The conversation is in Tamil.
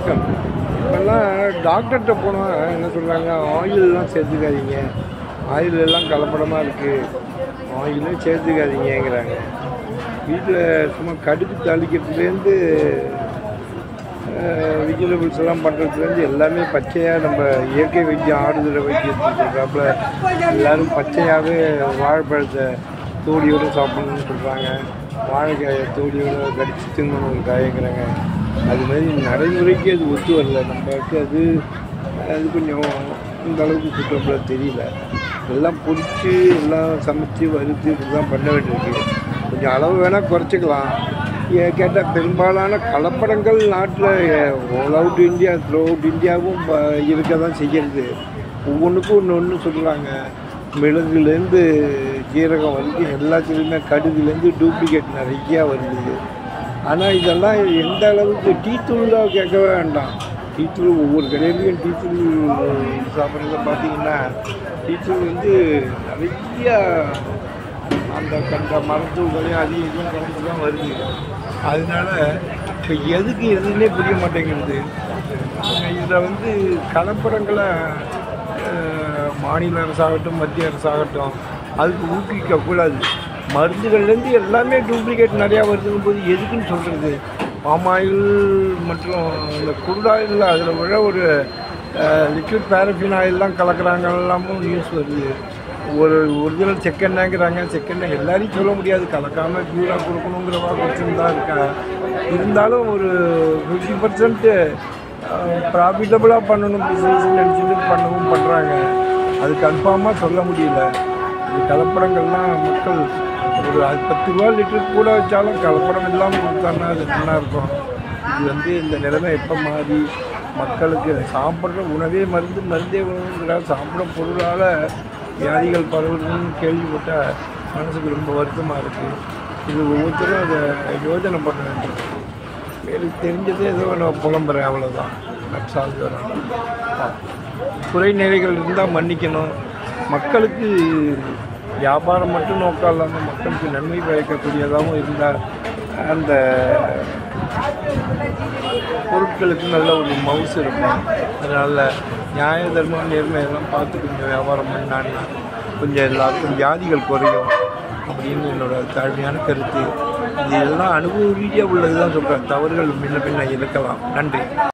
இப்போல்லாம் டாக்டர்கிட்ட போனால் என்ன சொல்கிறாங்க, ஆயிலெலாம் சேர்த்துக்காதீங்க, ஆயில் எல்லாம் கலப்படமாக இருக்குது, ஆயிலே சேர்த்துக்காதீங்கிறாங்க. வீட்டில் சும்மா கடுகு தாளிக்கிறதுலேருந்து வெஜிடபிள்ஸ் எல்லாம் பண்ணுறதுலேருந்து எல்லாமே பச்சையாக நம்ம இயற்கை வைத்தியம் ஆடுதலை வைத்தியத்துக்கு சொல்கிறாப்புல எல்லோரும் பச்சையாகவே வாழைப்பழத்தை தோடியோடு சாப்பிடணும்னு சொல்கிறாங்க. வாழைக்காயை தோடியோடு கடிச்சு திங்கணும் ஒரு காயங்கிறாங்க. அது மாதிரி நடைமுறைக்கு அது ஒத்து வரல. நம்மளுக்கு அது கொஞ்சம் இந்த அளவுக்கு சுற்றப்பட தெரியல. எல்லாம் பொரித்து எல்லாம் சமைச்சு வறுத்து இப்படி தான் பண்ண வேண்டியிருக்கு. கொஞ்சம் அளவு வேணால் குறைச்சிக்கலாம். கேட்டால் பெரும்பாலான கலப்படங்கள் நாட்டில் all out India through out இந்தியாவும் இருக்க தான் செய்கிறது. ஒவ்வொன்றுக்கும் ஒன்று சொல்கிறாங்க. மிளகுலேருந்து ஜீரகம் வரைக்கும் எல்லாத்துலேயுமே கடுகுலேருந்து டூப்ளிகேட் நிறையா வருது. ஆனால் இதெல்லாம் எந்த அளவுக்கு டீத்தூள் தான் கேட்கவே வேண்டாம். டீத்தூள் ஒவ்வொரு கடையிலையும் டீத்தூள் சாப்பிட்றத பார்த்தீங்கன்னா டீத்தூள் நிறையா அந்த கண்ட மரத்தூள்களையும் அதிகம் இதுவும் கலந்து தான் வருது. அதனால் இப்போ எதுக்கு எதுன்னே புரிய மாட்டேங்கிறது. இதில் கலப்படங்களை மாநில அரசாகட்டும் மத்திய அரசாகட்டும் அதுக்கு ஊக்குவிக்கக்கூடாது. மருந்துகள்லேருந்து எல்லாமே டூப்ளிகேட் நிறையா வருதுங்கும் போது எதுக்குன்னு சொல்கிறது. பாமாயில் மற்றும் இந்த குருடாயில் அதில் விட ஒரு லிக்விட் பேரஃபின் ஆயிலெலாம் கலக்கிறாங்கல்லாமும் நியூஸ் வருது. ஒரு ஒரிஜினல் செக்கெண்ணங்கிறாங்க. செக்கெண்ணெய் எல்லாரையும் சொல்ல முடியாது, கலக்காமல் ப்யூராக கொடுக்கணுங்கிறவா பிரச்சனை தான் இருக்கா. இருந்தாலும் ஒரு 50% ப்ராஃபிட்டபுளாக பண்ணணும் பிஸ்னஸ் நினச்சிட்டு பண்ணுறாங்க. அது கன்ஃபார்மாக சொல்ல முடியல. இது கலப்படங்கள்லாம் மக்கள் ஒரு 10 ரூபா லிட்டருக்கு கூட வச்சாலும் கலப்படம் இல்லாமல் கொடுத்தாங்கன்னா அது நல்லா இருக்கும். இது இந்த நிலைமை எப்போ மாறி மக்களுக்கு சாப்பிட்ற உணவே மருந்தே உணவுங்கிறால் சாப்பிட்ற பொருளால் வியாதிகள் பரவுதுன்னு கேள்விப்பட்டால் மனசுக்கு ரொம்ப வருத்தமாக இருக்குது. இது ஒவ்வொருத்தரும் அதை யோஜனை பண்ண வேண்டும். எனக்கு தெரிஞ்சதே ஏதோ நான் புலம்புறேன், அவ்வளோதான். நட்சால் குறை நிறைகள் இருந்தால் மன்னிக்கணும். மக்களுக்கு வியாபாரம் மட்டும் நோக்கம் இல்லாமல் மக்களுக்கு நன்மை பயக்கக்கூடியதாகவும் இருந்தால் அந்த பொருட்களுக்கு நல்ல ஒரு மவுசு இருக்கும். அதனால் நியாய தர்மம் நேர்மையெல்லாம் பார்த்து கொஞ்சம் வியாபாரம் பண்ணான்னா கொஞ்சம் எல்லாருக்கும் வியாதிகள் குறையும் அப்படின்னு என்னோடய தாழ்மையான கருத்து. இது எல்லாம் அனுபவ ரீதியாக உள்ளது தான் சொல்கிறேன். தவறுகள் முன்ன பின்ன இருக்கலாம். நன்றி.